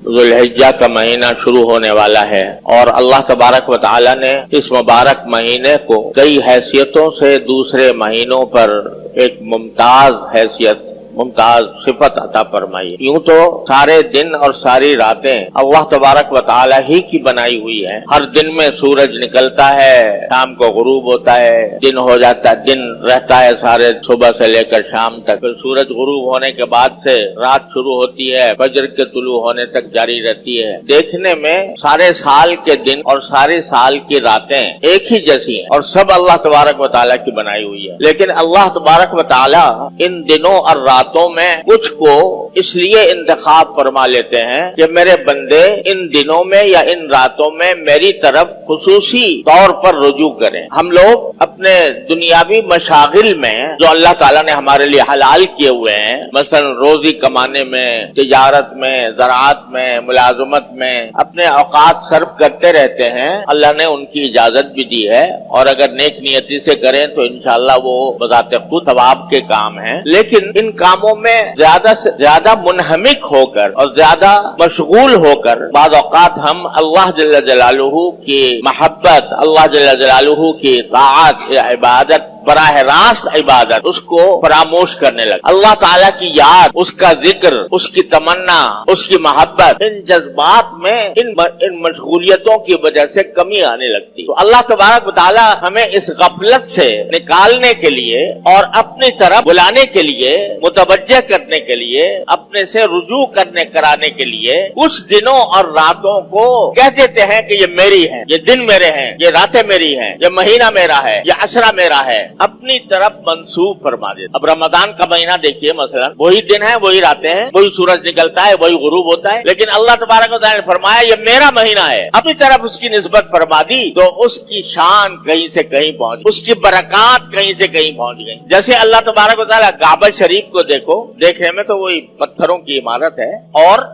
ذوالحجہ کا مہینہ شروع ہونے والا ہے اور اللہ تبارک و تعالی نے اس مبارک مہینے کو کئی حیثیتوں سے دوسرے مہینوں پر ایک ممتاز حیثیت، ممتاز صفت عطا فرمائی۔ یوں تو سارے دن اور ساری راتیں اللہ تبارک و تعالی ہی کی بنائی ہوئی ہیں۔ ہر دن میں سورج نکلتا ہے، شام کو غروب ہوتا ہے، دن ہو جاتا ہے، دن رہتا ہے سارے صبح سے لے کر شام تک، پھر سورج غروب ہونے کے بعد سے رات شروع ہوتی ہے، فجر کے طلوع ہونے تک جاری رہتی ہے۔ دیکھنے میں سارے سال کے دن اور سارے سال کی راتیں ایک ہی جیسی ہیں اور سب اللہ تبارک و تعالی کی بنائی ہوئی ہے، لیکن اللہ تبارک و تعالی ان دنوں اور راتوں میں کچھ کو اس لیے انتخاب فرما لیتے ہیں کہ میرے بندے ان دنوں میں یا ان راتوں میں میری طرف خصوصی طور پر رجوع کریں۔ ہم لوگ اپنے دنیاوی مشاغل میں جو اللہ تعالیٰ نے ہمارے لیے حلال کیے ہوئے ہیں، مثلا روزی کمانے میں، تجارت میں، زراعت میں، ملازمت میں اپنے اوقات صرف کرتے رہتے ہیں، اللہ نے ان کی اجازت بھی دی ہے اور اگر نیک نیتی سے کریں تو انشاءاللہ وہ بذات خود ثواب کے کام ہیں، لیکن ان کاموں میں زیادہ سے زیادہ منہمک ہو کر اور زیادہ مشغول ہو کر بعض اوقات ہم اللہ جل جلالہ کی محبت، اللہ جل جلالہ کی طاعت یا عبادت، براہ راست عبادت، اس کو فراموش کرنے لگے۔ اللہ تعالیٰ کی یاد، اس کا ذکر، اس کی تمنا، اس کی محبت، ان جذبات میں ان مشغولیتوں کی وجہ سے کمی آنے لگتی۔ تو اللہ تبارک و تعالیٰ ہمیں اس غفلت سے نکالنے کے لیے اور اپنی طرف بلانے کے لیے، متوجہ کرنے کے لیے، اپنے سے رجوع کرانے کے لیے کچھ دنوں اور راتوں کو کہہ دیتے ہیں کہ یہ میری ہیں، یہ دن میرے ہیں، یہ راتیں میری ہیں، یہ مہینہ میرا ہے، یہ عشرہ میرا ہے، اپنی طرف منسوب فرما دیتے۔ اب رمضان کا مہینہ دیکھیے، مثلا وہی دن ہے، وہی راتیں ہیں، وہی سورج نکلتا ہے، وہی غروب ہوتا ہے، لیکن اللہ تبارک و تعالیٰ نے فرمایا یہ میرا مہینہ ہے، اپنی طرف اس کی نسبت فرما دی تو اس کی شان کہیں سے کہیں پہنچ، اس کی برکات کہیں سے کہیں پہنچ گئی۔ جیسے اللہ تبارک و تعالیٰ کعبہ شریف کو دیکھو، دیکھنے میں تو وہی پتھروں کی عمارت ہے اور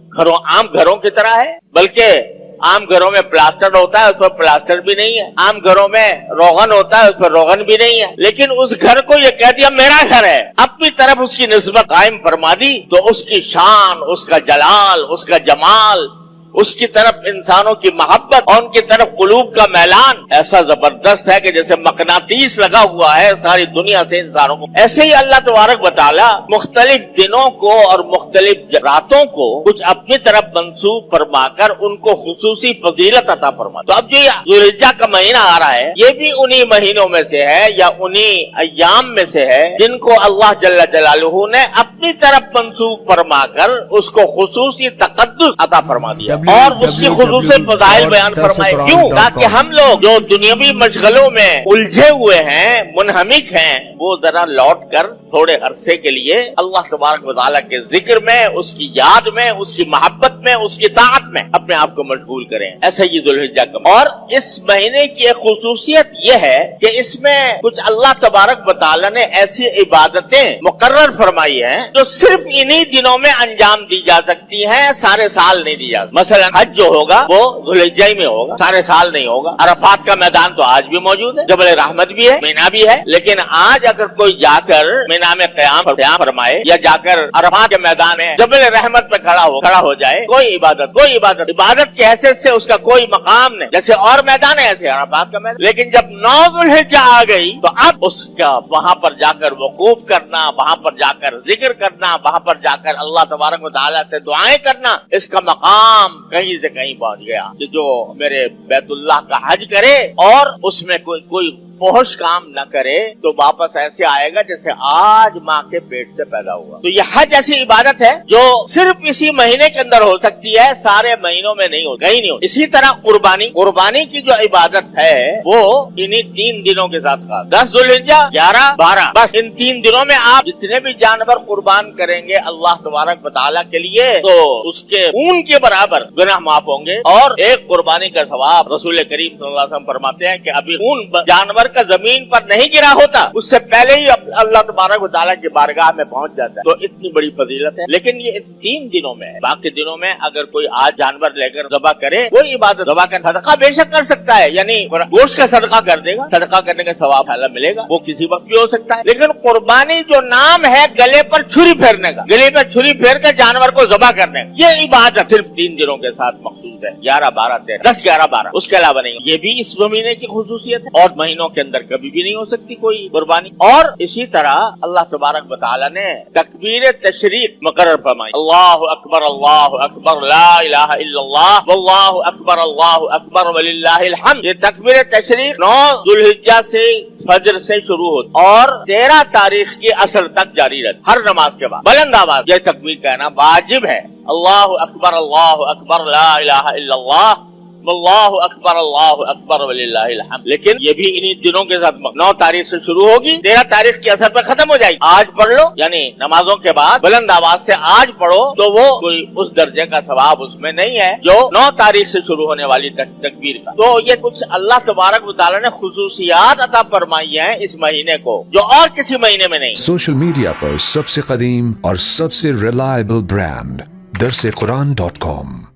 عام گھروں کی طرح ہے، بلکہ عام گھروں میں پلاسٹر ہوتا ہے، اس پر پلاسٹر بھی نہیں ہے، عام گھروں میں روغن ہوتا ہے، اس پر روغن بھی نہیں ہے، لیکن اس گھر کو یہ کہہ دیا میرا گھر ہے، اپنی طرف اس کی نسبت قائم فرما دی تو اس کی شان، اس کا جلال، اس کا جمال، اس کی طرف انسانوں کی محبت اور ان کی طرف قلوب کا میلان ایسا زبردست ہے کہ جیسے مقناطیس لگا ہوا ہے ساری دنیا سے انسانوں کو۔ ایسے ہی اللہ تبارک و تعالی مختلف دنوں کو اور مختلف راتوں کو کچھ اپنی طرف منسوب فرما کر ان کو خصوصی فضیلت عطا فرما۔ تو اب جو ذوالحجہ کا مہینہ آ رہا ہے، یہ بھی انہی مہینوں میں سے ہے یا انہی ایام میں سے ہے جن کو اللہ جل جلالہ نے اپنی طرف منسوب فرما کر اس کو خصوصی تقدس عطا فرما دیا اور اس کی خصوصی فضائل بیان فرمائے۔ کیوں؟ تاکہ ہم لوگ جو دنیاوی مشغلوں میں الجھے ہوئے ہیں، منہمک ہیں، وہ ذرا لوٹ کر تھوڑے عرصے کے لیے اللہ تبارک و تعالیٰ کے ذکر میں، اس کی یاد میں، اس کی محبت میں، اس کی طاعت میں اپنے آپ کو مشغول کریں۔ ایسا یہ ذوالحجہ کا اور اس مہینے کی ایک خصوصیت یہ ہے کہ اس میں کچھ اللہ تبارک و تعالیٰ نے ایسی عبادتیں مقرر فرمائی ہیں جو صرف انہی دنوں میں انجام دی جا سکتی ہیں، سارے سال نہیں دی جا سکتی۔ مثلا حج جو ہوگا وہ ذوالحجہ میں ہوگا، سارے سال نہیں ہوگا۔ عرفات کا میدان تو آج بھی موجود ہے، جبل رحمت بھی ہے، مینا بھی ہے، لیکن آج اگر کوئی جا کر مینا میں قیام فرمائے یا جا کر عرفات کے میدان میں جبل رحمت پہ کھڑا ہو جائے، کوئی عبادت کی حیثیت سے اس کا کوئی مقام نہیں، جیسے اور میدان ہے ایسے عرفات کا میدان۔ لیکن جب 9 ذوالحجہ آ گئی تو اب اس کا وہاں پر جا کر وقوف کرنا، وہاں پر جا کر ذکر کرنا، وہاں پر جا کر اللہ تبارک و تعالیٰ سے دعائیں کرنا، اس کا مقام کہیں سے کہیں پہنچ گیا کہ جو میرے بیت اللہ کا حج کرے اور اس میں کوئی فحش کام نہ کرے تو واپس ایسے آئے گا جیسے آج ماں کے پیٹ سے پیدا ہوا۔ تو یہ حج ایسی عبادت ہے جو صرف اسی مہینے کے اندر ہو سکتی ہے، سارے مہینوں میں نہیں ہو، کہیں نہیں ہو۔ اسی طرح قربانی کی جو عبادت ہے وہ انہی 3 دنوں کے ساتھ خاص، 10 ذوالحجہ، 11، 12، بس ان 3 دنوں میں آپ جتنے بھی جانور قربان کریں گے اللہ تبارک و تعالیٰ کے لیے تو اس کے اون کے برابر گناہ معاف ہوں گے اور ایک قربانی کا ثواب رسول کریم صلی اللہ علیہ وسلم فرماتے ہیں کہ ابھی اون جانور سر کا زمین پر نہیں گرا ہوتا اس سے پہلے ہی اللہ تبارک و تعالیٰ کی بارگاہ میں پہنچ جاتا ہے. تو اتنی بڑی فضیلت ہے. لیکن یہ 3 دنوں میں ہے. باقی دنوں میں اگر کوئی آج جانور لے کر ذبح کرے کوئی عبادت ذبح کا صدقہ بے شک کر سکتا ہے, یعنی گوشت کا صدقہ کر دے گا, صدقہ کرنے کا ثواب اللہ ملے گا, وہ کسی وقت بھی ہو سکتا ہے. لیکن قربانی جو نام ہے گلے پر چھری پھیرنے کا, گلے پر چھری پھیر کے جانور کو ذبح کرنے کا, یہ عبادت صرف 3 دنوں کے ساتھ مخصوص ہے. 11, 12, 13, 10, 11, 12 اس کے علاوہ نہیں. یہ بھی اس مہینے کی خصوصیت ہے اور مہینوں کے اندر کبھی بھی نہیں ہو سکتی کوئی قربانی. اور اسی طرح اللہ تبارک و تعالی نے تکبیر تشریق مقرر فرمائی. اللہ اکبر لا الہ الا اللہ واللہ اکبر وللہ الحمد. یہ تکبیر تشریق 9 ذوالحجہ سے فجر سے شروع ہوتی اور 13 تاریخ کی عصر تک جاری رہتی. ہر نماز کے بعد بلند آواز یہ تکبیر کہنا واجب ہے. اللہ اکبر لا الہ الا اللہ واللہ اکبر وللہ الحمد. لیکن یہ بھی انہی دنوں کے ساتھ 9 تاریخ سے شروع ہوگی, 13 تاریخ کی اثر پہ ختم ہو جائے گی. آج پڑھ لو, یعنی نمازوں کے بعد بلند آواز سے آج پڑھو تو وہ کوئی اس درجے کا ثواب اس میں نہیں ہے جو 9 تاریخ سے شروع ہونے والی تکبیر کا. تو یہ کچھ اللہ تبارک و تعالی نے خصوصیات عطا فرمائی ہیں اس مہینے کو جو اور کسی مہینے میں نہیں. سوشل میڈیا پر سب سے قدیم اور سب سے ریلائبل برانڈ درسقرآن.com